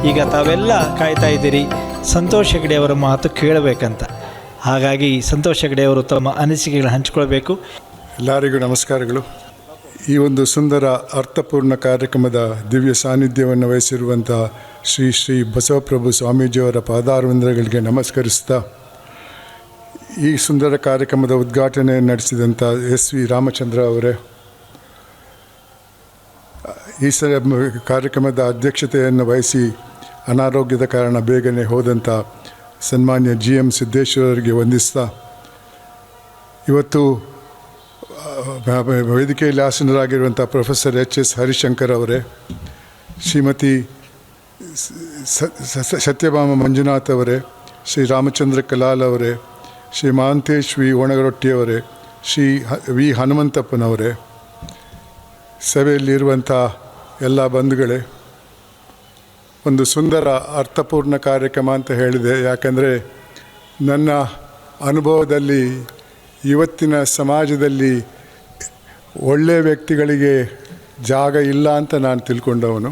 ಈಗ ತಾವೆಲ್ಲ ಕಾಯ್ತಾ ಇದ್ದೀರಿ ಸಂತೋಷ್ ಹೆಗ್ಡೆ ಅವರ ಮಾತು ಕೇಳಬೇಕಂತ. ಹಾಗಾಗಿ ಸಂತೋಷ್ ಹೆಗ್ಡೆ ಅವರು ತಮ್ಮ ಅನಿಸಿಕೆಗಳನ್ನು ಹಂಚಿಕೊಳ್ಬೇಕು. ಎಲ್ಲರಿಗೂ ನಮಸ್ಕಾರಗಳು. ಈ ಒಂದು ಸುಂದರ ಅರ್ಥಪೂರ್ಣ ಕಾರ್ಯಕ್ರಮದ ದಿವ್ಯ ಸಾನ್ನಿಧ್ಯವನ್ನು ವಹಿಸಿರುವಂಥ ಶ್ರೀ ಶ್ರೀ ಬಸವಪ್ರಭು ಸ್ವಾಮೀಜಿಯವರ ಪಾದಾರವಿಂದಗಳಿಗೆ ನಮಸ್ಕರಿಸ್ತಾ, ಈ ಸುಂದರ ಕಾರ್ಯಕ್ರಮದ ಉದ್ಘಾಟನೆ ನಡೆಸಿದಂಥ SV ರಾಮಚಂದ್ರ ಅವರೇ, ಈ ಕಾರ್ಯಕ್ರಮದ ಅಧ್ಯಕ್ಷತೆಯನ್ನು ವಹಿಸಿ ಅನಾರೋಗ್ಯದ ಕಾರಣ ಬೇಗನೆ ಹೋದಂಥ ಸನ್ಮಾನ್ಯ GM ಸಿದ್ದೇಶ್ವರರಿಗೆ ವಂದಿಸ್ತಾ, ಇವತ್ತು ವೇದಿಕೆಯಲ್ಲಿ ಆಸೀನರಾಗಿರುವಂಥ ಪ್ರೊಫೆಸರ್ HS ಹರಿಶಂಕರ್ ಅವರೇ, ಶ್ರೀಮತಿ ಸತ್ಯಭಾಮ ಮಂಜುನಾಥ್ ಅವರೇ, ಶ್ರೀ ರಾಮಚಂದ್ರ ಕಲಾಲ್ ಅವರೇ, ಶ್ರೀ ಮಹಾಂತೇಶ್ ವಿ ಒಣಗರೊಟ್ಟಿಯವರೇ, ಶ್ರೀ ವಿ ಹನುಮಂತಪ್ಪನವರೇ, ಸಭೆಯಲ್ಲಿರುವಂಥ ಎಲ್ಲ ಬಂಧುಗಳೇ, ಒಂದು ಸುಂದರ ಅರ್ಥಪೂರ್ಣ ಕಾರ್ಯಕ್ರಮ ಅಂತ ಹೇಳಿದೆ. ಯಾಕಂದರೆ ನನ್ನ ಅನುಭವದಲ್ಲಿ ಇವತ್ತಿನ ಸಮಾಜದಲ್ಲಿ ಒಳ್ಳೆಯ ವ್ಯಕ್ತಿಗಳಿಗೆ ಜಾಗ ಇಲ್ಲ ಅಂತ ನಾನು ತಿಳ್ಕೊಂಡವನು.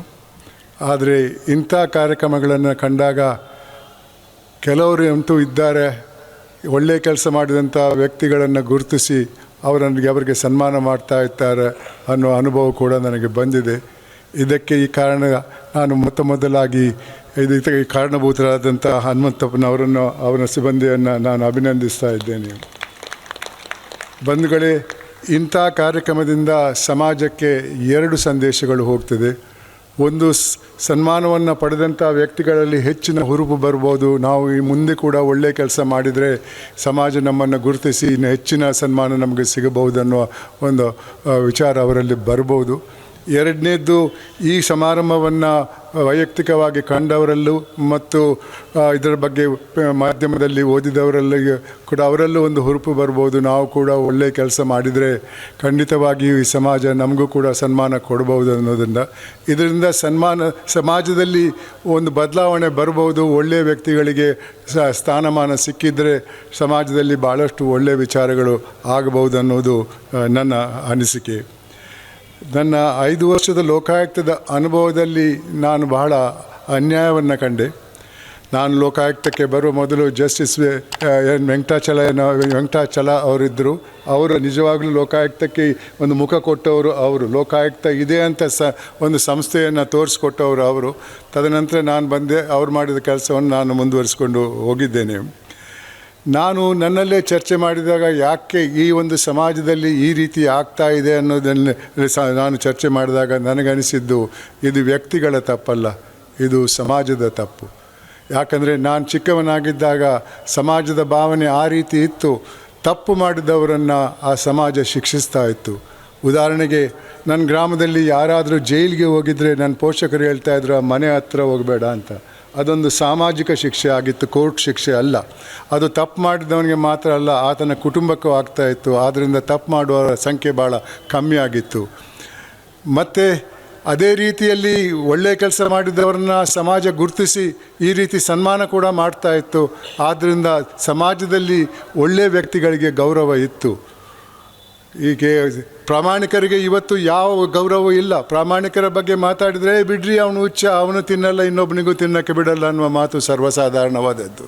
ಆದರೆ ಇಂಥ ಕಾರ್ಯಕ್ರಮಗಳನ್ನು ಕಂಡಾಗ ಕೆಲವರು ಅಂತೂ ಇದ್ದಾರೆ, ಒಳ್ಳೆಯ ಕೆಲಸ ಮಾಡಿದಂಥ ವ್ಯಕ್ತಿಗಳನ್ನು ಗುರುತಿಸಿ ಅವರಿಗೆ ಸನ್ಮಾನ ಮಾಡ್ತಾ ಇರ್ತಾರೆ ಅನ್ನೋ ಅನುಭವ ಕೂಡ ನನಗೆ ಬಂದಿದೆ. ಇದಕ್ಕೆ ಈ ಕಾರಣ ನಾನು ಮೊದಲಾಗಿ ಇದಕ್ಕೆ ಕಾರಣಭೂತರಾದಂಥ ಹನುಮಂತಪ್ಪನವರನ್ನು, ಅವರ ಸಿಬ್ಬಂದಿಯನ್ನು ನಾನು ಅಭಿನಂದಿಸ್ತಾ ಇದ್ದೇನೆ. ಬಂಧುಗಳೇ, ಇಂಥ ಕಾರ್ಯಕ್ರಮದಿಂದ ಸಮಾಜಕ್ಕೆ 2 ಸಂದೇಶಗಳು ಹೋಗ್ತದೆ. ಒಂದು, ಸನ್ಮಾನವನ್ನು ಪಡೆದಂಥ ವ್ಯಕ್ತಿಗಳಲ್ಲಿ ಹೆಚ್ಚಿನ ಹುರುಪು ಬರ್ಬೋದು. ನಾವು ಈ ಮುಂದೆ ಕೂಡ ಒಳ್ಳೆಯ ಕೆಲಸ ಮಾಡಿದರೆ ಸಮಾಜ ನಮ್ಮನ್ನು ಗುರುತಿಸಿ ಇನ್ನು ಹೆಚ್ಚಿನ ಸನ್ಮಾನ ನಮಗೆ ಸಿಗಬಹುದು ಅನ್ನುವ ಒಂದು ವಿಚಾರ ಅವರಲ್ಲಿ ಬರ್ಬೋದು. ಎರಡನೇದ್ದು, ಈ ಸಮಾರಂಭವನ್ನು ವೈಯಕ್ತಿಕವಾಗಿ ಕಂಡವರಲ್ಲೂ ಮತ್ತು ಇದರ ಬಗ್ಗೆ ಮಾಧ್ಯಮದಲ್ಲಿ ಓದಿದವರಲ್ಲಿ ಕೂಡ ಅವರಲ್ಲೂ ಒಂದು ಹುರುಪು ಬರ್ಬೋದು. ನಾವು ಕೂಡ ಒಳ್ಳೆಯ ಕೆಲಸ ಮಾಡಿದರೆ ಖಂಡಿತವಾಗಿಯೂ ಈ ಸಮಾಜ ನಮಗೂ ಕೂಡ ಸನ್ಮಾನ ಕೊಡ್ಬೋದು ಅನ್ನೋದರಿಂದ, ಇದರಿಂದ ಸಮಾಜದಲ್ಲಿ ಒಂದು ಬದಲಾವಣೆ ಬರ್ಬೋದು. ಒಳ್ಳೆಯ ವ್ಯಕ್ತಿಗಳಿಗೆ ಸ್ಥಾನಮಾನ ಸಿಕ್ಕಿದರೆ ಸಮಾಜದಲ್ಲಿ ಭಾಳಷ್ಟು ಒಳ್ಳೆಯ ವಿಚಾರಗಳು ಆಗಬಹುದು ಅನ್ನೋದು ನನ್ನ ಅನಿಸಿಕೆ. ನನ್ನ 5 ವರ್ಷದ ಲೋಕಾಯುಕ್ತದ ಅನುಭವದಲ್ಲಿ ನಾನು ಬಹಳ ಅನ್ಯಾಯವನ್ನು ನಾನು ಲೋಕಾಯುಕ್ತಕ್ಕೆ ಬರುವ ಮೊದಲು ಜಸ್ಟಿಸ್ ವೆಂಕಟಾಚಲ ಅವರಿದ್ದರು. ಅವರು ನಿಜವಾಗಲೂ ಲೋಕಾಯುಕ್ತಕ್ಕೆ ಒಂದು ಮುಖ ಕೊಟ್ಟವರು. ಅವರು ಲೋಕಾಯುಕ್ತ ಇದೆ ಅಂತ ಒಂದು ಸಂಸ್ಥೆಯನ್ನು ತೋರಿಸ್ಕೊಟ್ಟವರು ಅವರು. ತದನಂತರ ನಾನು ಬಂದೆ, ಅವ್ರು ಮಾಡಿದ ಕೆಲಸವನ್ನು ನಾನು ಮುಂದುವರಿಸ್ಕೊಂಡು ಹೋಗಿದ್ದೇನೆ. ನಾನು ನನ್ನಲ್ಲೇ ಚರ್ಚೆ ಮಾಡಿದಾಗ ಯಾಕೆ ಈ ಒಂದು ಸಮಾಜದಲ್ಲಿ ಈ ರೀತಿ ಆಗ್ತಾ ಇದೆ ಅನ್ನೋದನ್ನು ನಾನು ಚರ್ಚೆ ಮಾಡಿದಾಗ ನನಗನಿಸಿದ್ದು, ಇದು ವ್ಯಕ್ತಿಗಳ ತಪ್ಪಲ್ಲ, ಇದು ಸಮಾಜದ ತಪ್ಪು. ಯಾಕಂದರೆ ನಾನು ಚಿಕ್ಕವನಾಗಿದ್ದಾಗ ಸಮಾಜದ ಭಾವನೆ ಆ ರೀತಿ ಇತ್ತು. ತಪ್ಪು ಮಾಡಿದವರನ್ನು ಆ ಸಮಾಜ ಶಿಕ್ಷಿಸ್ತಾ ಇತ್ತು. ಉದಾಹರಣೆಗೆ, ನನ್ನ ಗ್ರಾಮದಲ್ಲಿ ಯಾರಾದರೂ ಜೈಲಿಗೆ ಹೋಗಿದ್ರೆ ನನ್ನ ಪೋಷಕರು ಹೇಳ್ತಾಯಿದ್ರು, ಮನೆ ಹತ್ರ ಹೋಗಬೇಡ ಅಂತ. ಅದೊಂದು ಸಾಮಾಜಿಕ ಶಿಕ್ಷೆ ಆಗಿತ್ತು, ಕೋರ್ಟ್ ಶಿಕ್ಷೆ ಅಲ್ಲ. ಅದು ತಪ್ಪು ಮಾಡಿದವನಿಗೆ ಮಾತ್ರ ಅಲ್ಲ, ಆತನ ಕುಟುಂಬಕ್ಕೂ ಆಗ್ತಾಯಿತ್ತು. ಆದ್ದರಿಂದ ತಪ್ಪು ಮಾಡುವವರ ಸಂಖ್ಯೆ ಭಾಳ ಕಮ್ಮಿ ಆಗಿತ್ತು. ಮತ್ತು ಅದೇ ರೀತಿಯಲ್ಲಿ ಒಳ್ಳೆಯ ಕೆಲಸ ಮಾಡಿದವರನ್ನ ಸಮಾಜ ಗುರುತಿಸಿ ಈ ರೀತಿ ಸನ್ಮಾನ ಕೂಡ ಮಾಡ್ತಾಯಿತ್ತು. ಆದ್ದರಿಂದ ಸಮಾಜದಲ್ಲಿ ಒಳ್ಳೆಯ ವ್ಯಕ್ತಿಗಳಿಗೆ ಗೌರವ ಇತ್ತು. ಹೀಗೆ ಪ್ರಾಮಾಣಿಕರಿಗೆ ಇವತ್ತು ಯಾವ ಗೌರವ ಇಲ್ಲ. ಪ್ರಾಮಾಣಿಕರ ಬಗ್ಗೆ ಮಾತಾಡಿದರೆ ಬಿಡ್ರಿ, ಅವನು ಹುಚ್ಚ, ಅವನು ತಿನ್ನಲ್ಲ, ಇನ್ನೊಬ್ಬನಿಗೂ ತಿನ್ನೋಕ್ಕೆ ಬಿಡಲ್ಲ ಅನ್ನುವ ಮಾತು ಸರ್ವಸಾಧಾರಣವಾದದ್ದು.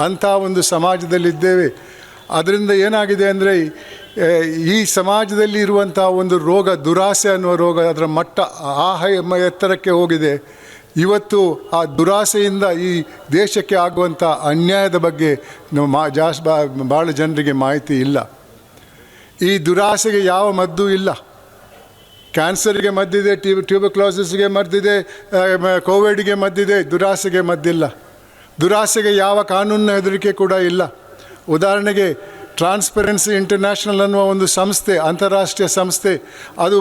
ಅಂಥ ಒಂದು ಸಮಾಜದಲ್ಲಿದ್ದೇವೆ. ಅದರಿಂದ ಏನಾಗಿದೆ ಅಂದರೆ, ಈ ಸಮಾಜದಲ್ಲಿ ಇರುವಂಥ ಒಂದು ರೋಗ, ದುರಾಸೆ ಅನ್ನುವ ರೋಗ, ಅದರ ಮಟ್ಟ ಎತ್ತರಕ್ಕೆ ಹೋಗಿದೆ. ಇವತ್ತು ಆ ದುರಾಸೆಯಿಂದ ಈ ದೇಶಕ್ಕೆ ಆಗುವಂಥ ಅನ್ಯಾಯದ ಬಗ್ಗೆ ಭಾಳ ಜನರಿಗೆ ಮಾಹಿತಿ ಇಲ್ಲ. ಈ ದುರಾಸೆಗೆ ಯಾವ ಮದ್ದು ಇಲ್ಲ. ಕ್ಯಾನ್ಸರ್ಗೆ ಮದ್ದಿದೆ, ಟ್ಯೂಬರ್ಕ್ಲೋಸಿಸ್ಗೆ ಮದ್ದಿದೆ, ಕೋವಿಡ್ಗೆ ಮದ್ದಿದೆ, ದುರಾಸೆಗೆ ಮದ್ದಿಲ್ಲ. ದುರಾಸೆಗೆ ಯಾವ ಕಾನೂನಿನ ಹೆದರಿಕೆ ಕೂಡ ಇಲ್ಲ. ಉದಾಹರಣೆಗೆ, ಟ್ರಾನ್ಸ್ಪರೆನ್ಸಿ ಇಂಟರ್ನ್ಯಾಷನಲ್ ಅನ್ನುವ ಒಂದು ಸಂಸ್ಥೆ, ಅಂತಾರಾಷ್ಟ್ರೀಯ ಸಂಸ್ಥೆ, ಅದು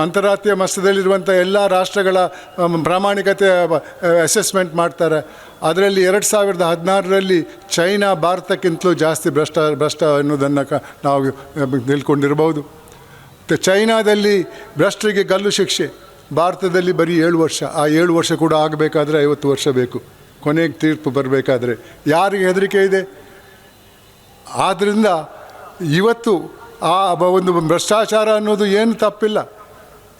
ಅಂತಾರಾಷ್ಟ್ರೀಯ ಮಟ್ಟದಲ್ಲಿರುವಂಥ ಎಲ್ಲ ರಾಷ್ಟ್ರಗಳ ಪ್ರಾಮಾಣಿಕತೆ ಅಸೆಸ್ಮೆಂಟ್ ಮಾಡ್ತಾರೆ. ಅದರಲ್ಲಿ 2016ರಲ್ಲಿ ಚೈನಾ ಭಾರತಕ್ಕಿಂತಲೂ ಜಾಸ್ತಿ ಭ್ರಷ್ಟ ಅನ್ನೋದನ್ನು ನಾವು ತಿಳ್ಕೊಂಡಿರ್ಬೋದು. ಚೈನಾದಲ್ಲಿ ಭ್ರಷ್ಟರಿಗೆ ಗಲ್ಲು ಶಿಕ್ಷೆ, ಭಾರತದಲ್ಲಿ ಬರೀ 7 ವರ್ಷ. ಆ 7 ವರ್ಷ ಕೂಡ ಆಗಬೇಕಾದ್ರೆ 50 ವರ್ಷ ಬೇಕು, ಕೊನೆಗೆ ತೀರ್ಪು ಬರಬೇಕಾದ್ರೆ. ಯಾರಿಗೆ ಹೆದರಿಕೆ ಇದೆ? ಆದ್ದರಿಂದ ಇವತ್ತು ಆ ಒಂದು ಭ್ರಷ್ಟಾಚಾರ ಅನ್ನೋದು ಏನು ತಪ್ಪಿಲ್ಲ.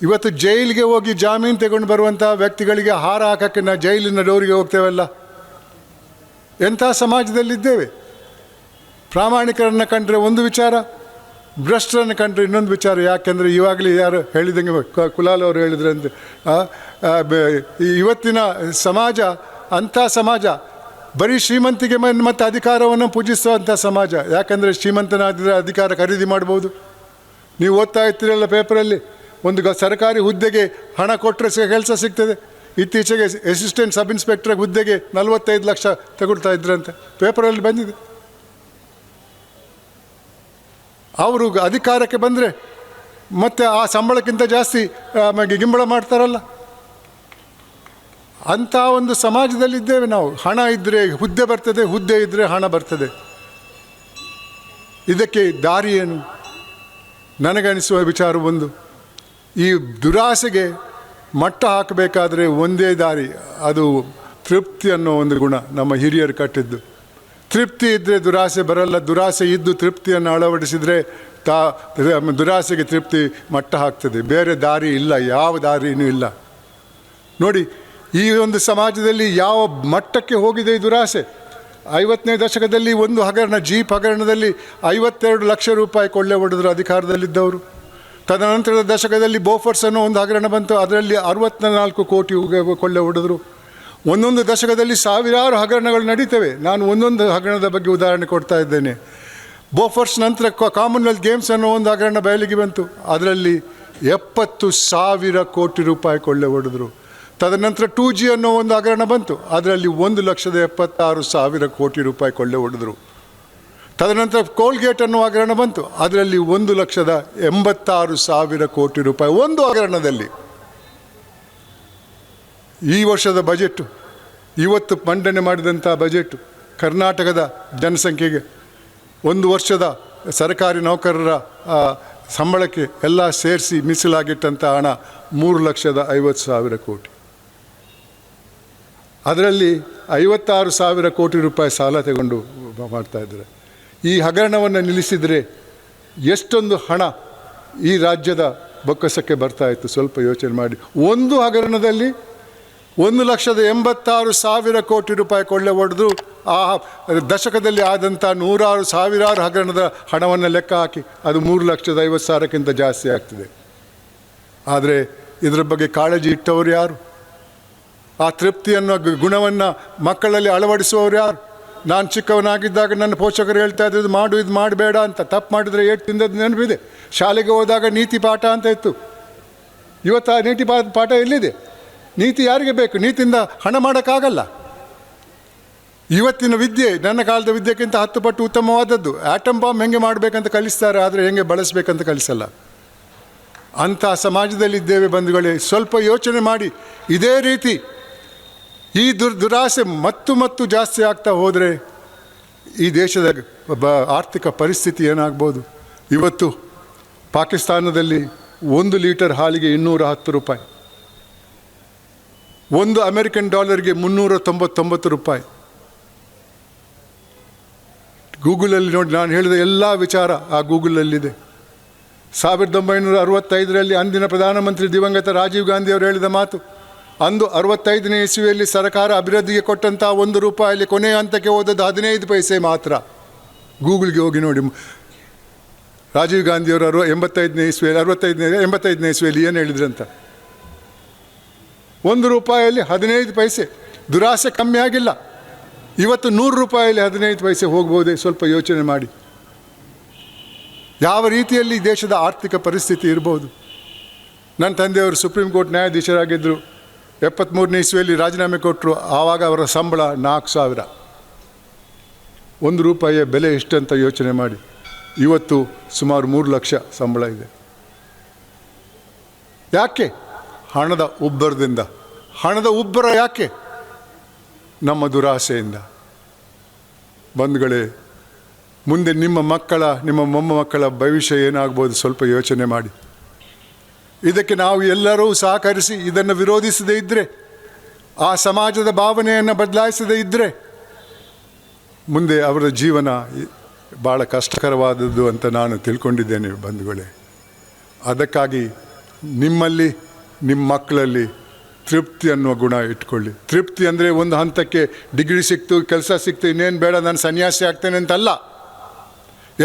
ಇವತ್ತು ಜೈಲಿಗೆ ಹೋಗಿ ಜಾಮೀನು ತಗೊಂಡು ಬರುವಂಥ ವ್ಯಕ್ತಿಗಳಿಗೆ ಹಾರ ಹಾಕೋಕ್ಕೆ ನಾವು ಜೈಲಿನ ಡೋರಿಗೆ ಹೋಗ್ತೇವಲ್ಲ. ಎಂಥ ಸಮಾಜದಲ್ಲಿದ್ದೇವೆ? ಪ್ರಾಮಾಣಿಕರನ್ನು ಕಂಡ್ರೆ ಒಂದು ವಿಚಾರ, ಭ್ರಷ್ಟರನ್ನು ಕಂಡ್ರೆ ಇನ್ನೊಂದು ವಿಚಾರ. ಯಾಕೆಂದರೆ ಇವಾಗಲೇ ಯಾರು ಹೇಳಿದಂಗೆ ಕುಲಾಲ್ ಅವರು ಹೇಳಿದ್ರಂತೆ, ಇವತ್ತಿನ ಸಮಾಜ ಅಂಥ ಸಮಾಜ ಬರೀ ಶ್ರೀಮಂತಿಗೆ ಮತ್ತು ಅಧಿಕಾರವನ್ನು ಪೂಜಿಸುವಂಥ ಸಮಾಜ. ಯಾಕಂದರೆ ಶ್ರೀಮಂತನಾದರೆ ಅಧಿಕಾರ ಖರೀದಿ ಮಾಡ್ಬೋದು. ನೀವು ಓದ್ತಾ ಇರ್ತೀರಲ್ಲ ಪೇಪರಲ್ಲಿ, ಒಂದು ಸರ್ಕಾರಿ ಹುದ್ದೆಗೆ ಹಣ ಕೊಟ್ಟರೆ ಕೆಲಸ ಸಿಗ್ತದೆ. ಇತ್ತೀಚೆಗೆ ಅಸಿಸ್ಟೆಂಟ್ ಸಬ್ ಇನ್ಸ್ಪೆಕ್ಟರ್ ಹುದ್ದೆಗೆ 45 ಲಕ್ಷ ತಗೊಳ್ತಾ ಇದ್ರಂತೆ, ಪೇಪರಲ್ಲಿ ಬಂದಿದೆ. ಅವರು ಅಧಿಕಾರಕ್ಕೆ ಬಂದರೆ ಮತ್ತೆ ಆ ಸಂಬಳಕ್ಕಿಂತ ಜಾಸ್ತಿ ಗಿಂಬಳ ಮಾಡ್ತಾರಲ್ಲ. ಅಂಥ ಒಂದು ಸಮಾಜದಲ್ಲಿದ್ದೇವೆ ನಾವು. ಹಣ ಇದ್ದರೆ ಹುದ್ದೆ ಬರ್ತದೆ, ಹುದ್ದೆ ಇದ್ದರೆ ಹಣ ಬರ್ತದೆ. ಇದಕ್ಕೆ ದಾರಿ ಏನು? ನನಗನಿಸುವ ವಿಚಾರ ಒಂದು, ಈ ದುರಾಸೆಗೆ ಮಟ್ಟ ಹಾಕಬೇಕಾದ್ರೆ ಒಂದೇ ದಾರಿ, ಅದು ತೃಪ್ತಿ ಅನ್ನೋ ಒಂದು ಗುಣ ನಮ್ಮ ಹಿರಿಯರು ಕಟ್ಟಿದ್ದು. ತೃಪ್ತಿ ಇದ್ದರೆ ದುರಾಸೆ ಬರಲ್ಲ. ದುರಾಸೆ ಇದ್ದು ತೃಪ್ತಿಯನ್ನು ಅಳವಡಿಸಿದರೆ ದುರಾಸೆಗೆ ತೃಪ್ತಿ ಮಟ್ಟ ಹಾಕ್ತದೆ. ಬೇರೆ ದಾರಿ ಇಲ್ಲ, ಯಾವ ದಾರಿಯೂ ಇಲ್ಲ. ನೋಡಿ, ಈ ಒಂದು ಸಮಾಜದಲ್ಲಿ ಯಾವ ಮಟ್ಟಕ್ಕೆ ಹೋಗಿದೆ ಈ ದುರಾಸೆ. 50ನೇ ದಶಕದಲ್ಲಿ ಒಂದು ಹಗರಣ, ಜೀಪ್ ಹಗರಣದಲ್ಲಿ 52 ಲಕ್ಷ ರೂಪಾಯಿ ಕೊಳ್ಳೆ ಹೊಡೆದ್ರು ಅಧಿಕಾರದಲ್ಲಿದ್ದವರು. ತದನಂತರದ ದಶಕದಲ್ಲಿ ಬೋಫರ್ಸ್ ಅನ್ನೋ ಒಂದು ಹಗರಣ ಬಂತು, ಅದರಲ್ಲಿ 64 ಕೋಟಿ ಕೊಳ್ಳೆ ಹೊಡೆದ್ರು. ಒಂದೊಂದು ದಶಕದಲ್ಲಿ ಸಾವಿರಾರು ಹಗರಣಗಳು ನಡೀತವೆ. ನಾನು ಒಂದೊಂದು ಹಗರಣದ ಬಗ್ಗೆ ಉದಾಹರಣೆ ಕೊಡ್ತಾ ಇದ್ದೇನೆ. ಬೋಫರ್ಸ್ ನಂತರ ಕಾಮನ್ವೆಲ್ತ್ ಗೇಮ್ಸ್ ಅನ್ನೋ ಒಂದು ಹಗರಣ ಬಯಲಿಗೆ ಬಂತು, ಅದರಲ್ಲಿ 70,000 ಕೋಟಿ ರೂಪಾಯಿ ಕೊಳ್ಳೆ ಹೊಡೆದ್ರು. ತದನಂತರ 2G ಅನ್ನೋ ಒಂದು ಹಗರಣ ಬಂತು, ಅದರಲ್ಲಿ 1,76,000 ಕೋಟಿ ರೂಪಾಯಿ ಕೊಳ್ಳೆ ಹೊಡೆದ್ರು. ತದನಂತರ ಕೋಲ್ಗೇಟ್ ಅನ್ನೋ ಹಗರಣ ಬಂತು, ಅದರಲ್ಲಿ 1,86,000 ಕೋಟಿ ರೂಪಾಯಿ ಒಂದು ಹಗರಣದಲ್ಲಿ. ಈ ವರ್ಷದ ಬಜೆಟ್, ಇವತ್ತು ಮಂಡನೆ ಮಾಡಿದಂಥ ಬಜೆಟ್, ಕರ್ನಾಟಕದ ಜನಸಂಖ್ಯೆಗೆ ಒಂದು ವರ್ಷದ ಸರ್ಕಾರಿ ನೌಕರರ ಸಂಬಳಕ್ಕೆ ಎಲ್ಲ ಸೇರಿಸಿ ಮೀಸಲಾಗಿಟ್ಟಂಥ ಹಣ 3,50,000 ಕೋಟಿ. ಅದರಲ್ಲಿ 56,000 ಕೋಟಿ ರೂಪಾಯಿ ಸಾಲ ತಗೊಂಡು ಮಾಡ್ತಾಯಿದ್ದಾರೆ. ಈ ಹಗರಣವನ್ನು ನಿಲ್ಲಿಸಿದರೆ ಎಷ್ಟೊಂದು ಹಣ ಈ ರಾಜ್ಯದ ಬೊಕ್ಕಸಕ್ಕೆ ಬರ್ತಾಯಿತ್ತು, ಸ್ವಲ್ಪ ಯೋಚನೆ ಮಾಡಿ. ಒಂದು ಹಗರಣದಲ್ಲಿ 1,86,000 ಕೋಟಿ ರೂಪಾಯಿ ಕೊಳ್ಳೆ ಹೊಡೆದು ಆ ದಶಕದಲ್ಲಿ ಆದಂಥ ನೂರಾರು ಸಾವಿರಾರು ಹಗರಣದ ಹಣವನ್ನು ಲೆಕ್ಕ ಹಾಕಿ ಅದು 3,50,000ಕ್ಕಿಂತ ಜಾಸ್ತಿ ಆಗ್ತದೆ. ಆದರೆ ಇದರ ಬಗ್ಗೆ ಕಾಳಜಿ ಇಟ್ಟವರು ಯಾರು? ಆ ತೃಪ್ತಿಯನ್ನು ಗುಣವನ್ನು ಮಕ್ಕಳಲ್ಲಿ ಅಳವಡಿಸುವವರು ಯಾರು? ನಾನು ಚಿಕ್ಕವನಾಗಿದ್ದಾಗ ನನ್ನ ಪೋಷಕರು ಹೇಳ್ತಾ ಇದ್ದು ಮಾಡು, ಇದು ಮಾಡಬೇಡ ಅಂತ. ತಪ್ಪು ಮಾಡಿದರೆ ಏಟು ತಿಂದದ್ದು ನೆನಪಿದೆ. ಶಾಲೆಗೆ ಹೋದಾಗ ನೀತಿ ಪಾಠ ಅಂತ ಇತ್ತು. ಇವತ್ತು ಆ ನೀತಿ ಪಾಠ ಎಲ್ಲಿದೆ? ನೀತಿ ಯಾರಿಗೆ ಬೇಕು? ನೀತಿಯಿಂದ ಹಣ ಮಾಡೋಕ್ಕಾಗಲ್ಲ. ಇವತ್ತಿನ ವಿದ್ಯೆ ನನ್ನ ಕಾಲದ ವಿದ್ಯೆಗಿಂತ 10 ಪಟ್ಟು ಉತ್ತಮವಾದದ್ದು. ಆಟಮ್ ಬಾಂಬ್ ಹೆಂಗೆ ಮಾಡಬೇಕಂತ ಕಲಿಸ್ತಾರೆ, ಆದರೆ ಹೆಂಗೆ ಬಳಸಬೇಕಂತ ಕಲಿಸಲ್ಲ. ಅಂಥ ಸಮಾಜದಲ್ಲಿದ್ದೇವೆ ಬಂಧುಗಳೇ. ಸ್ವಲ್ಪ ಯೋಚನೆ ಮಾಡಿ. ಇದೇ ರೀತಿ ಈ ದುರಾಸೆ ಮತ್ತು ಜಾಸ್ತಿ ಆಗ್ತಾ ಹೋದರೆ ಈ ದೇಶದ ಆರ್ಥಿಕ ಪರಿಸ್ಥಿತಿ ಏನಾಗ್ಬೋದು? ಇವತ್ತು ಪಾಕಿಸ್ತಾನದಲ್ಲಿ 1 ಲೀಟರ್ ಹಾಲಿಗೆ 210 ರೂಪಾಯಿ, $1 ಅಮೆರಿಕನ್ ಡಾಲರ್ಗೆ 399 ರೂಪಾಯಿ. ಗೂಗಲಲ್ಲಿ ನೋಡಿ, ನಾನು ಹೇಳಿದ ಎಲ್ಲ ವಿಚಾರ ಆ ಗೂಗಲಲ್ಲಿದೆ. 1965ರಲ್ಲಿ ಅಂದಿನ ಪ್ರಧಾನಮಂತ್ರಿ ದಿವಂಗತ ರಾಜೀವ್ ಗಾಂಧಿ ಅವರು ಹೇಳಿದ ಮಾತು. ಅಂದು 65ನೇ ಇಸ್ವಿಯಲ್ಲಿ ಸರ್ಕಾರ ಅಭಿವೃದ್ಧಿಗೆ ಕೊಟ್ಟಂಥ 1 ರೂಪಾಯಲ್ಲಿ ಕೊನೆಯ ಹಂತಕ್ಕೆ ಹೋದದ್ದು 15 ಪೈಸೆ ಮಾತ್ರ. ಗೂಗಲ್ಗೆ ಹೋಗಿ ನೋಡಿ. ರಾಜೀವ್ ಗಾಂಧಿಯವರು 85ನೇ ಇಸ್ವಿಯಲ್ಲಿ ಏನು ಹೇಳಿದ್ರಂತ? 1 ರೂಪಾಯಲ್ಲಿ 15 ಪೈಸೆ. ದುರಾಸೆ ಕಮ್ಮಿ ಆಗಿಲ್ಲ. ಇವತ್ತು 100 ರೂಪಾಯಲ್ಲಿ 15 ಪೈಸೆ ಹೋಗ್ಬೋದೇ? ಸ್ವಲ್ಪ ಯೋಚನೆ ಮಾಡಿ. ಯಾವ ರೀತಿಯಲ್ಲಿ ದೇಶದ ಆರ್ಥಿಕ ಪರಿಸ್ಥಿತಿ ಇರ್ಬೋದು? ನನ್ನ ತಂದೆಯವರು ಸುಪ್ರೀಂ ಕೋರ್ಟ್ ನ್ಯಾಯಾಧೀಶರಾಗಿದ್ದರು. 73ನೇ ಇಸ್ವಿಯಲ್ಲಿ ರಾಜೀನಾಮೆ ಕೊಟ್ಟರು. ಆವಾಗ ಅವರ ಸಂಬಳ 4,000. 1 ರೂಪಾಯಿಯ ಬೆಲೆ ಎಷ್ಟಂತ ಯೋಚನೆ ಮಾಡಿ. ಇವತ್ತು ಸುಮಾರು 3 ಲಕ್ಷ ಸಂಬಳ ಇದೆ. ಯಾಕೆ? ಹಣದ ಉಬ್ಬರದಿಂದ. ಹಣದ ಉಬ್ಬರ ಯಾಕೆ? ನಮ್ಮ ದುರಾಸೆಯಿಂದ. ಬಂಧುಗಳೇ, ಮುಂದೆ ನಿಮ್ಮ ಮಕ್ಕಳ, ನಿಮ್ಮ ಮೊಮ್ಮಕ್ಕಳ ಭವಿಷ್ಯ ಏನಾಗ್ಬೋದು? ಸ್ವಲ್ಪ ಯೋಚನೆ ಮಾಡಿ. ಇದಕ್ಕೆ ನಾವು ಎಲ್ಲರೂ ಸಹಕರಿಸಿ ಇದನ್ನು ವಿರೋಧಿಸದೇ ಇದ್ದರೆ, ಆ ಸಮಾಜದ ಭಾವನೆಯನ್ನು ಬದಲಾಯಿಸದೇ ಇದ್ದರೆ ಮುಂದೆ ಅವರ ಜೀವನ ಭಾಳ ಕಷ್ಟಕರವಾದದ್ದು ಅಂತ ನಾನು ತಿಳ್ಕೊಂಡಿದ್ದೇನೆ ಬಂಧುಗಳೇ. ಅದಕ್ಕಾಗಿ ನಿಮ್ಮಲ್ಲಿ ನಿಮ್ಮ ಮಕ್ಕಳಲ್ಲಿ ತೃಪ್ತಿ ಅನ್ನುವ ಗುಣ ಇಟ್ಕೊಳ್ಳಿ. ತೃಪ್ತಿ ಅಂದರೆ ಒಂದು ಹಂತಕ್ಕೆ ಡಿಗ್ರಿ ಸಿಕ್ತು, ಕೆಲಸ ಸಿಕ್ತು, ಇನ್ನೇನು ಬೇಡ ನಾನು ಸನ್ಯಾಸಿ ಆಗ್ತೇನೆ ಅಂತಲ್ಲ.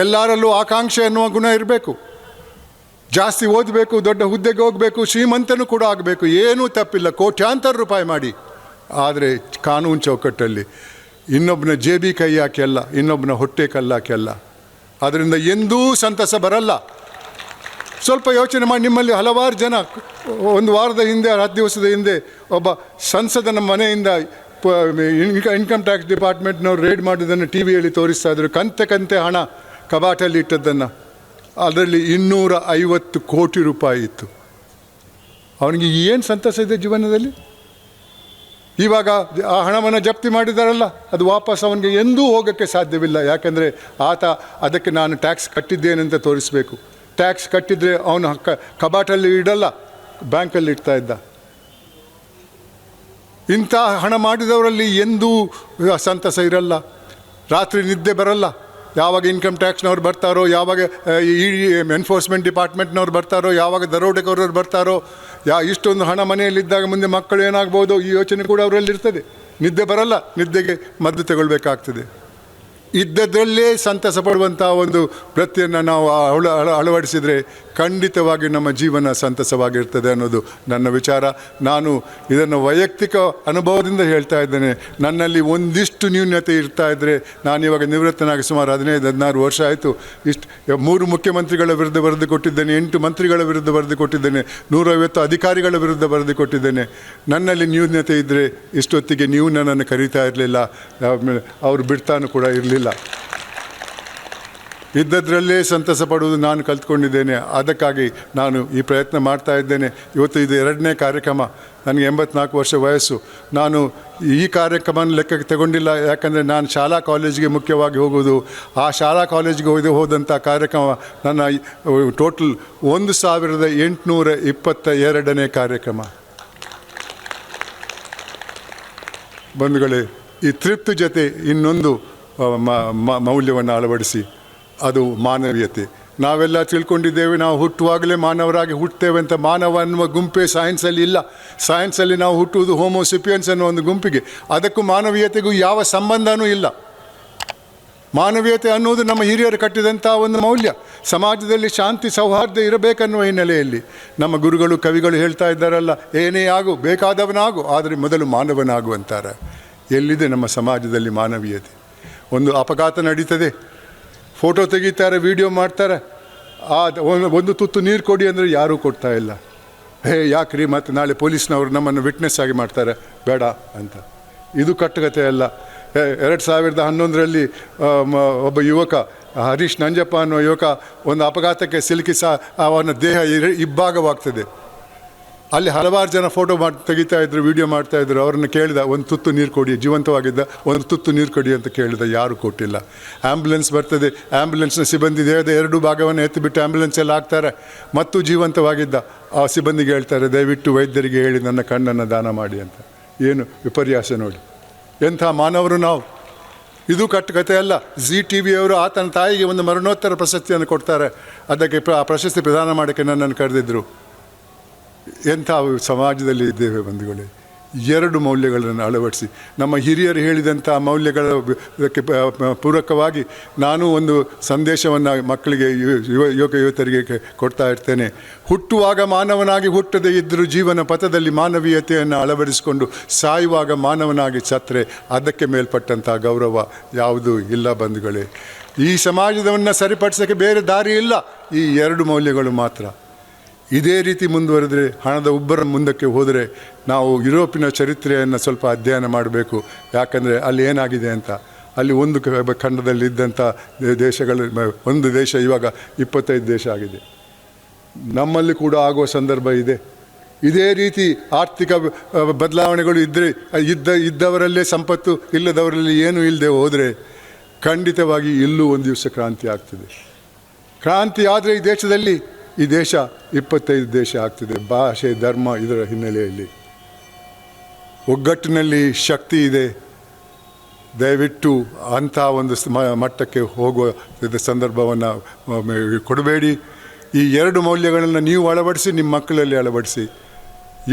ಎಲ್ಲರಲ್ಲೂ ಆಕಾಂಕ್ಷೆ ಅನ್ನುವ ಗುಣ ಇರಬೇಕು. ಜಾಸ್ತಿ ಓದಬೇಕು, ದೊಡ್ಡ ಹುದ್ದೆಗೆ ಹೋಗಬೇಕು, ಶ್ರೀಮಂತನೂ ಕೂಡ ಆಗಬೇಕು, ಏನೂ ತಪ್ಪಿಲ್ಲ, ಕೋಟ್ಯಾಂತರ ರೂಪಾಯಿ ಮಾಡಿ. ಆದರೆ ಕಾನೂನು ಚೌಕಟ್ಟಲ್ಲಿ ಇನ್ನೊಬ್ಬನ ಜೇಬಿ ಕೈ ಹಾಕಿ ಅಲ್ಲ, ಇನ್ನೊಬ್ಬನ ಹೊಟ್ಟೆ ಕಲ್ಲಾಕಿ ಅಲ್ಲ. ಅದರಿಂದ ಎಂದೂ ಸಂತಸ ಬರಲ್ಲ. ಸ್ವಲ್ಪ ಯೋಚನೆ ಮಾಡಿ. ನಿಮ್ಮಲ್ಲಿ ಹಲವಾರು ಜನ ಒಂದು ವಾರದ ಹಿಂದೆ 10 ದಿವಸದ ಹಿಂದೆ ಒಬ್ಬ ಸಂಸದನ ಮನೆಯಿಂದ ಇನ್ಕಮ್ ಟ್ಯಾಕ್ಸ್ ಡಿಪಾರ್ಟ್ಮೆಂಟ್ನವ್ರು ರೇಡ್ ಮಾಡೋದನ್ನು ಟಿ ವಿಯಲ್ಲಿ ತೋರಿಸ್ತಾ ಇದ್ರು. ಕಂತೆ ಹಣ ಕಬಾಟಲ್ಲಿ ಇಟ್ಟದ್ದನ್ನು, ಅದರಲ್ಲಿ 250 ಕೋಟಿ ರೂಪಾಯಿ ಇತ್ತು. ಅವನಿಗೆ ಏನು ಸಂತಸ ಇದೆ ಜೀವನದಲ್ಲಿ? ಇವಾಗ ಆ ಹಣವನ್ನು ಜಪ್ತಿ ಮಾಡಿದಾರಲ್ಲ, ಅದು ವಾಪಸ್ ಅವನಿಗೆ ಎಂದೂ ಹೋಗೋಕ್ಕೆ ಸಾಧ್ಯವಿಲ್ಲ. ಯಾಕಂದರೆ ಆತ ಅದಕ್ಕೆ ನಾನು ಟ್ಯಾಕ್ಸ್ ಕಟ್ಟಿದ್ದೇನೆಂತ ತೋರಿಸಬೇಕು. ಟ್ಯಾಕ್ಸ್ ಕಟ್ಟಿದರೆ ಅವನು ಕಬಾಟಲ್ಲಿ ಇಡಲ್ಲ, ಬ್ಯಾಂಕಲ್ಲಿ ಇಡ್ತಾ ಇದ್ದ. ಇಂಥ ಹಣ ಮಾಡಿದವರಲ್ಲಿ ಎಂದೂ ಸಂತಸ ಇರಲ್ಲ. ರಾತ್ರಿ ನಿದ್ದೆ ಬರಲ್ಲ. ಯಾವಾಗ ಇನ್ಕಮ್ ಟ್ಯಾಕ್ಸ್ನವ್ರು ಬರ್ತಾರೋ, ಯಾವಾಗ ಎನ್ಫೋರ್ಸ್ಮೆಂಟ್ ಡಿಪಾರ್ಟ್ಮೆಂಟ್ನವ್ರು ಬರ್ತಾರೋ, ಯಾವಾಗ ದರೋಡೆಕೋರರು ಬರ್ತಾರೋ, ಇಷ್ಟೊಂದು ಹಣ ಮನೆಯಲ್ಲಿದ್ದಾಗ ಮುಂದೆ ಮಕ್ಕಳು ಏನಾಗ್ಬೋದು ಈ ಯೋಚನೆ ಕೂಡ ಅವರಲ್ಲಿರ್ತದೆ. ನಿದ್ದೆ ಬರಲ್ಲ, ನಿದ್ದೆಗೆ ಮದ್ದು ತಗೊಳ್ಬೇಕಾಗ್ತದೆ. ಇದ್ದದ್ರಲ್ಲೇ ಸಂತಸ ಪಡುವಂಥ ಒಂದು ವೃತ್ತಿಯನ್ನು ನಾವು ಅಳವಡಿಸಿದರೆ ಖಂಡಿತವಾಗಿ ನಮ್ಮ ಜೀವನ ಸಂತಸವಾಗಿರ್ತದೆ ಅನ್ನೋದು ನನ್ನ ವಿಚಾರ. ನಾನು ಇದನ್ನು ವೈಯಕ್ತಿಕ ಅನುಭವದಿಂದ ಹೇಳ್ತಾ ಇದ್ದೇನೆ. ನನ್ನಲ್ಲಿ ಒಂದಿಷ್ಟು ನ್ಯೂನ್ಯತೆ ಇರ್ತಾ ಇದ್ದರೆ, ನಾನಿವಾಗ ನಿವೃತ್ತನಾಗಿ ಸುಮಾರು 15-16 ವರ್ಷ ಆಯಿತು. 3 ಮುಖ್ಯಮಂತ್ರಿಗಳ ವಿರುದ್ಧ ವರದಿ ಕೊಟ್ಟಿದ್ದೇನೆ, 8 ಮಂತ್ರಿಗಳ ವಿರುದ್ಧ ವರದಿ ಕೊಟ್ಟಿದ್ದೇನೆ, 150 ಅಧಿಕಾರಿಗಳ ವಿರುದ್ಧ ವರದಿ ಕೊಟ್ಟಿದ್ದೇನೆ. ನನ್ನಲ್ಲಿ ನ್ಯೂನ್ಯತೆ ಇದ್ದರೆ ಇಷ್ಟೊತ್ತಿಗೆ ನೀವು ನನ್ನನ್ನು ಕರೀತಾ ಇರಲಿಲ್ಲ, ಅವರು ಬಿಡ್ತಾನೂ ಕೂಡ ಇರಲಿಲ್ಲ. ಇದ್ದದ್ರಲ್ಲೇ ಸಂತಸ ಪಡುವುದು ನಾನು ಕಲ್ತ್ಕೊಂಡಿದ್ದೇನೆ. ಅದಕ್ಕಾಗಿ ನಾನು ಈ ಪ್ರಯತ್ನ ಮಾಡ್ತಾ ಇದ್ದೇನೆ. ಇವತ್ತು ಇದು 2ನೇ ಕಾರ್ಯಕ್ರಮ. ನನಗೆ 84 ವರ್ಷ ವಯಸ್ಸು. ನಾನು ಈ ಕಾರ್ಯಕ್ರಮನ ಲೆಕ್ಕಕ್ಕೆ ತಗೊಂಡಿಲ್ಲ. ಯಾಕಂದರೆ ನಾನು ಶಾಲಾ ಕಾಲೇಜಿಗೆ ಮುಖ್ಯವಾಗಿ ಹೋಗೋದು. ಆ ಶಾಲಾ ಕಾಲೇಜಿಗೆ ಹೋದಂಥ ಕಾರ್ಯಕ್ರಮ ನನ್ನ ಟೋಟಲ್ 1822ನೇ ಕಾರ್ಯಕ್ರಮ. ಬಂಧುಗಳೇ, ಈ ತೃಪ್ತಿ ಜೊತೆ ಇನ್ನೊಂದು ಮೌಲ್ಯವನ್ನು ಅಳವಡಿಸಿ, ಅದು ಮಾನವೀಯತೆ. ನಾವೆಲ್ಲ ತಿಳ್ಕೊಂಡಿದ್ದೇವೆ ನಾವು ಹುಟ್ಟುವಾಗಲೇ ಮಾನವರಾಗಿ ಹುಟ್ಟುತ್ತೇವೆ ಅಂತ. ಮಾನವ ಅನ್ನುವ ಗುಂಪೇ ಸೈನ್ಸಲ್ಲಿ ಇಲ್ಲ. ಸೈನ್ಸಲ್ಲಿ ನಾವು ಹುಟ್ಟುವುದು ಹೋಮೋಸಿಪಿಯನ್ಸ್ ಅನ್ನೋ ಒಂದು ಗುಂಪಿಗೆ. ಅದಕ್ಕೂ ಮಾನವೀಯತೆಗೂ ಯಾವ ಸಂಬಂಧನೂ ಇಲ್ಲ. ಮಾನವೀಯತೆ ಅನ್ನೋದು ನಮ್ಮ ಹಿರಿಯರು ಕಟ್ಟಿದಂಥ ಒಂದು ಮೌಲ್ಯ. ಸಮಾಜದಲ್ಲಿ ಶಾಂತಿ ಸೌಹಾರ್ದ ಇರಬೇಕನ್ನುವ ಹಿನ್ನೆಲೆಯಲ್ಲಿ ನಮ್ಮ ಗುರುಗಳು ಕವಿಗಳು ಹೇಳ್ತಾ ಇದ್ದಾರಲ್ಲ, ಏನೇ ಆಗು ಬೇಕಾದವನಾಗು, ಆದರೆ ಮೊದಲು ಮಾನವನಾಗು ಅಂತಾರೆ. ಎಲ್ಲಿದೆ ನಮ್ಮ ಸಮಾಜದಲ್ಲಿ ಮಾನವೀಯತೆ? ಒಂದು ಅಪಘಾತ ನಡೀತದೆ, ಫೋಟೋ ತೆಗಿತಾರೆ, ವಿಡಿಯೋ ಮಾಡ್ತಾರೆ, ಒಂದು ತುತ್ತು ನೀರು ಕೊಡಿ ಅಂದರೆ ಯಾರೂ ಕೊಡ್ತಾ ಇಲ್ಲ. ಯಾಕ್ರಿ ಮತ್ತು ನಾಳೆ ಪೊಲೀಸ್ನವರು ನಮ್ಮನ್ನು ವಿಟ್ನೆಸ್ ಆಗಿ ಮಾಡ್ತಾರೆ, ಬೇಡ ಅಂತ. ಇದು ಕಟ್ಟುಕತೆ ಅಲ್ಲ. 2011ರಲ್ಲಿ ಒಬ್ಬ ಯುವಕ ಹರೀಶ್ ನಂಜಪ್ಪ ಅನ್ನುವ ಯುವಕ ಒಂದು ಅಪಘಾತಕ್ಕೆ ಸಿಲುಕಿ ಅವನ ದೇಹ ಇಬ್ಬಾಗವಾಗ್ತದೆ. ಅಲ್ಲಿ ಹಲವಾರು ಜನ ಫೋಟೋ ತೆಗಿತಾ ಇದ್ರು, ವಿಡಿಯೋ ಮಾಡ್ತಾಯಿದ್ರು. ಅವ್ರನ್ನ ಕೇಳಿದ, ಒಂದು ತುತ್ತು ನೀರು ಕೊಡಿ, ಜೀವಂತವಾಗಿದ್ದ, ಒಂದು ತುತ್ತು ನೀರು ಕೊಡಿ ಅಂತ ಕೇಳಿದ. ಯಾರೂ ಕೊಟ್ಟಿಲ್ಲ. ಆ್ಯಂಬುಲೆನ್ಸ್ ಬರ್ತದೆ, ಆ್ಯಂಬುಲೆನ್ಸ್ನ ಸಿಬ್ಬಂದಿ ದೇಹದ 2 ಭಾಗವನ್ನು ಎತ್ತಿಬಿಟ್ಟು ಆ್ಯಂಬುಲೆನ್ಸಲ್ಲಿ ಹಾಕ್ತಾರೆ. ಮತ್ತು ಜೀವಂತವಾಗಿದ್ದ ಆ ಸಿಬ್ಬಂದಿಗೆ ಹೇಳ್ತಾರೆ, ದಯವಿಟ್ಟು ವೈದ್ಯರಿಗೆ ಹೇಳಿ ನನ್ನ ಕಣ್ಣನ್ನು ದಾನ ಮಾಡಿ ಅಂತ. ಏನು ವಿಪರ್ಯಾಸ ನೋಡಿ, ಎಂಥ ಮಾನವರು ನಾವು. ಇದು ಕಟ್ಟುಕತೆ ಅಲ್ಲ. ZTV ಅವರು ಆತನ ತಾಯಿಗೆ ಒಂದು ಮರಣೋತ್ತರ ಪ್ರಶಸ್ತಿಯನ್ನು ಕೊಡ್ತಾರೆ. ಅದಕ್ಕೆ ಪ್ರಶಸ್ತಿ ಪ್ರದಾನ ಮಾಡೋಕ್ಕೆ ನನ್ನನ್ನು ಕರೆದಿದ್ದರು. ಎಂಥ ಸಮಾಜದಲ್ಲಿ ಇದ್ದೇವೆ ಬಂಧುಗಳೇ. 2 ಮೌಲ್ಯಗಳನ್ನು ಅಳವಡಿಸಿ, ನಮ್ಮ ಹಿರಿಯರು ಹೇಳಿದಂಥ ಮೌಲ್ಯಗಳಕ್ಕೆ ಪೂರಕವಾಗಿ ನಾನು ಒಂದು ಸಂದೇಶವನ್ನು ಮಕ್ಕಳಿಗೆ, ಯುವಕರಿಗೆ ಕೊಡ್ತಾ ಇರ್ತೇನೆ. ಹುಟ್ಟುವಾಗ ಮಾನವನಾಗಿ ಹುಟ್ಟದೇ ಇದ್ದರೂ ಜೀವನ ಪಥದಲ್ಲಿ ಮಾನವೀಯತೆಯನ್ನು ಅಳವಡಿಸಿಕೊಂಡು ಸಾಯುವಾಗ ಮಾನವನಾಗಿ ಸತ್ತರೆ ಅದಕ್ಕೆ ಮೇಲ್ಪಟ್ಟಂಥ ಗೌರವ ಯಾವುದೂ ಇಲ್ಲ ಬಂಧುಗಳೇ. ಈ ಸಮಾಜವನ್ನು ಸರಿಪಡಿಸೋಕ್ಕೆ ಬೇರೆ ದಾರಿ ಇಲ್ಲ, ಈ 2 ಮೌಲ್ಯಗಳು ಮಾತ್ರ. ಇದೇ ರೀತಿ ಮುಂದುವರೆದರೆ, ಹಣದ ಉಬ್ಬರ ಮುಂದಕ್ಕೆ ಹೋದರೆ, ನಾವು ಯುರೋಪಿನ ಚರಿತ್ರೆಯನ್ನು ಸ್ವಲ್ಪ ಅಧ್ಯಯನ ಮಾಡಬೇಕು. ಯಾಕಂದರೆ ಅಲ್ಲಿ ಏನಾಗಿದೆ ಅಂತ. ಅಲ್ಲಿ ಒಂದು ಖಂಡದಲ್ಲಿದ್ದಂಥ ದೇಶಗಳು, ಒಂದು ದೇಶ ಇವಾಗ 25 ದೇಶ ಆಗಿದೆ. ನಮ್ಮಲ್ಲಿ ಕೂಡ ಆಗುವ ಸಂದರ್ಭ ಇದೆ. ಇದೇ ರೀತಿ ಆರ್ಥಿಕ ಬದಲಾವಣೆಗಳು ಇದ್ದವರಲ್ಲೇ ಸಂಪತ್ತು, ಇಲ್ಲದವರಲ್ಲಿ ಏನೂ ಇಲ್ಲದೆ ಹೋದರೆ ಖಂಡಿತವಾಗಿ ಇಲ್ಲೂ ಒಂದು ದಿವಸ ಕ್ರಾಂತಿ ಆಗ್ತದೆ. ಕ್ರಾಂತಿ ಆದರೆ ಈ ದೇಶ 25 ದೇಶ ಆಗ್ತದೆ. ಭಾಷೆ, ಧರ್ಮ ಇದರ ಹಿನ್ನೆಲೆಯಲ್ಲಿ ಒಗ್ಗಟ್ಟಿನಲ್ಲಿ ಶಕ್ತಿ ಇದೆ. ದಯವಿಟ್ಟು ಅಂಥ ಒಂದು ಮಟ್ಟಕ್ಕೆ ಹೋಗುವ ಸಂದರ್ಭವನ್ನು ಕೊಡಬೇಡಿ. ಈ 2 ಮೌಲ್ಯಗಳನ್ನು ನೀವು ಅಳವಡಿಸಿ, ನಿಮ್ಮ ಮಕ್ಕಳಲ್ಲಿ ಅಳವಡಿಸಿ.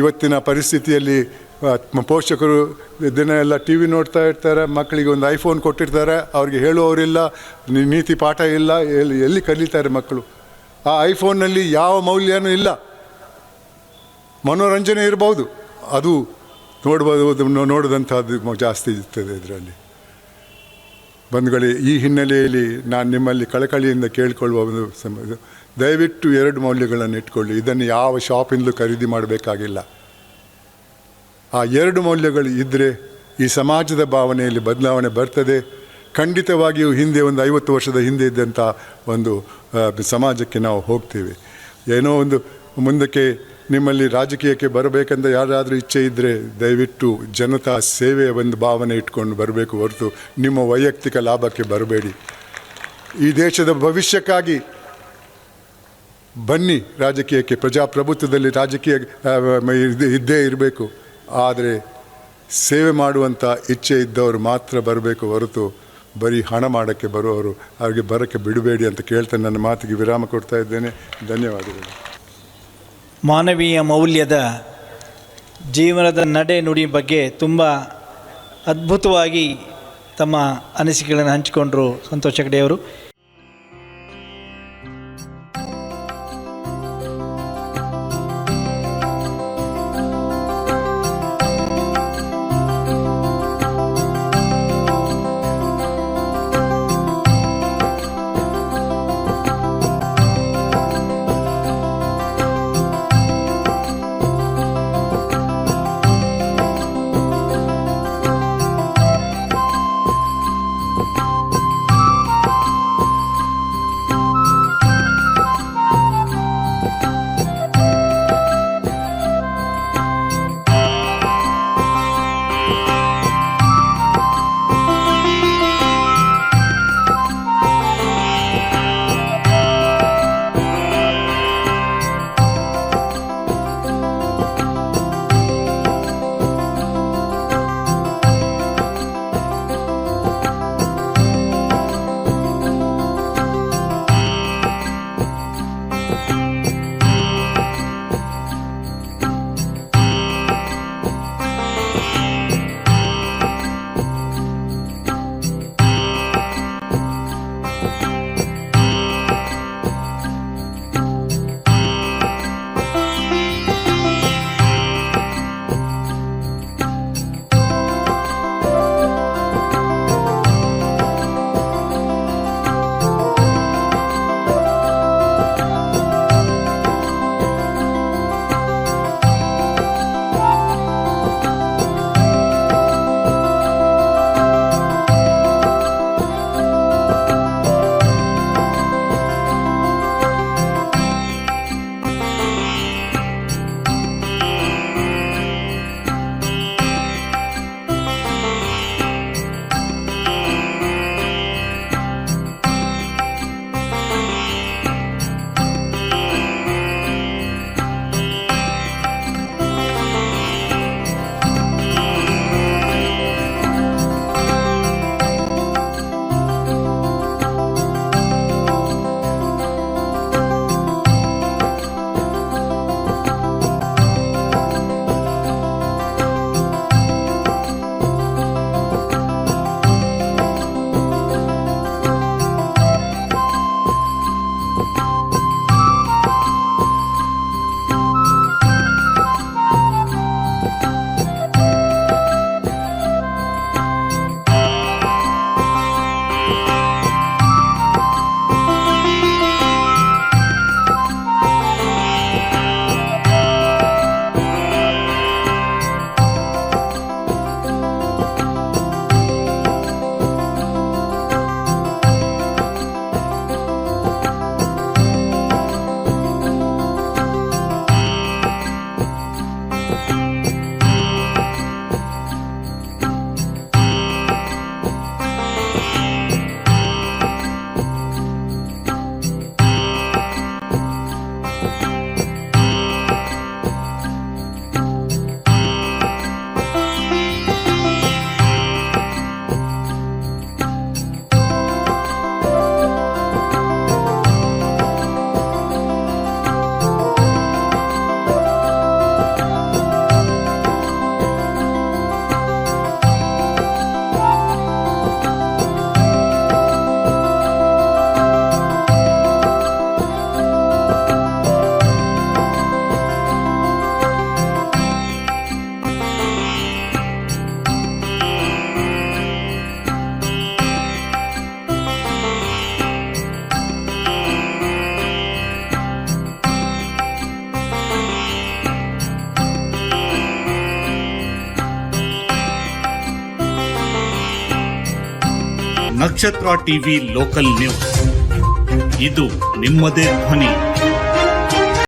ಇವತ್ತಿನ ಪರಿಸ್ಥಿತಿಯಲ್ಲಿ ಪೋಷಕರು ದಿನ ಎಲ್ಲ ಟಿ ವಿ ನೋಡ್ತಾ ಇರ್ತಾರೆ, ಮಕ್ಕಳಿಗೆ ಒಂದು ಐಫೋನ್ ಕೊಟ್ಟಿರ್ತಾರೆ, ಅವ್ರಿಗೆ ಹೇಳುವವರಿಲ್ಲ, ನೀತಿ ಪಾಠ ಇಲ್ಲ, ಎಲ್ಲಿ ಕಲಿತಾರೆ ಮಕ್ಕಳು? ಆ ಐಫೋನ್ನಲ್ಲಿ ಯಾವ ಮೌಲ್ಯನೂ ಇಲ್ಲ. ಮನೋರಂಜನೆ ಇರ್ಬೋದು, ಅದು ನೋಡಿದಂಥದ್ದು ಜಾಸ್ತಿ ಇರ್ತದೆ ಇದರಲ್ಲಿ. ಬಂಧುಗಳೇ, ಈ ಹಿನ್ನೆಲೆಯಲ್ಲಿ ನಾನು ನಿಮ್ಮಲ್ಲಿ ಕಳಕಳಿಯಿಂದ ಕೇಳಿಕೊಳ್ಳುವ ಒಂದು ದಯವಿಟ್ಟು 2 ಮೌಲ್ಯಗಳನ್ನು ಇಟ್ಕೊಳ್ಳಿ. ಇದನ್ನು ಯಾವ ಶಾಪಿಂದಲೂ ಖರೀದಿ ಮಾಡಬೇಕಾಗಿಲ್ಲ. ಆ 2 ಮೌಲ್ಯಗಳು ಇದ್ದರೆ ಈ ಸಮಾಜದ ಭಾವನೆಯಲ್ಲಿ ಬದಲಾವಣೆ ಬರ್ತದೆ. ಖಂಡಿತವಾಗಿಯೂ ಹಿಂದೆ ಒಂದು 50 ವರ್ಷದ ಹಿಂದೆ ಇದ್ದಂಥ ಒಂದು ಸಮಾಜಕ್ಕೆ ನಾವು ಹೋಗ್ತೇವೆ. ಏನೋ ಒಂದು ಮುಂದಕ್ಕೆ ನಿಮ್ಮಲ್ಲಿ ರಾಜಕೀಯಕ್ಕೆ ಬರಬೇಕಂತ ಯಾರಾದರೂ ಇಚ್ಛೆ ಇದ್ದರೆ ದಯವಿಟ್ಟು ಜನತಾ ಸೇವೆಯ ಒಂದು ಭಾವನೆ ಇಟ್ಕೊಂಡು ಬರಬೇಕು ಹೊರತು ನಿಮ್ಮ ವೈಯಕ್ತಿಕ ಲಾಭಕ್ಕೆ ಬರಬೇಡಿ. ಈ ದೇಶದ ಭವಿಷ್ಯಕ್ಕಾಗಿ ಬನ್ನಿ ರಾಜಕೀಯಕ್ಕೆ. ಪ್ರಜಾಪ್ರಭುತ್ವದಲ್ಲಿ ರಾಜಕೀಯ ಇದ್ದೇ ಇರಬೇಕು. ಆದರೆ ಸೇವೆ ಮಾಡುವಂಥ ಇಚ್ಛೆ ಇದ್ದವರು ಮಾತ್ರ ಬರಬೇಕು ಹೊರತು ಬರೀ ಹಣ ಮಾಡೋಕ್ಕೆ ಬರುವವರು ಅವ್ರಿಗೆ ಬರೋಕ್ಕೆ ಬಿಡಬೇಡಿ ಅಂತ ಕೇಳ್ತಾನೆ ನನ್ನ ಮಾತಿಗೆ ವಿರಾಮ ಕೊಡ್ತಾ ಇದ್ದೇನೆ. ಧನ್ಯವಾದಗಳು. ಮಾನವೀಯ ಮೌಲ್ಯದ ಜೀವನದ ನಡೆ ನುಡಿ ಬಗ್ಗೆ ತುಂಬ ಅದ್ಭುತವಾಗಿ ತಮ್ಮ ಅನಿಸಿಕೆಗಳನ್ನು ಹಂಚಿಕೊಂಡರು ಸಂತೋಷ್ ಹೆಗ್ಡೆಯವರು. ನಕ್ಷತ್ರ ಟಿವಿ ಲೋಕಲ್ ನ್ಯೂಸ್, ಇದು ನಿಮ್ಮದೇ ಧ್ವನಿ.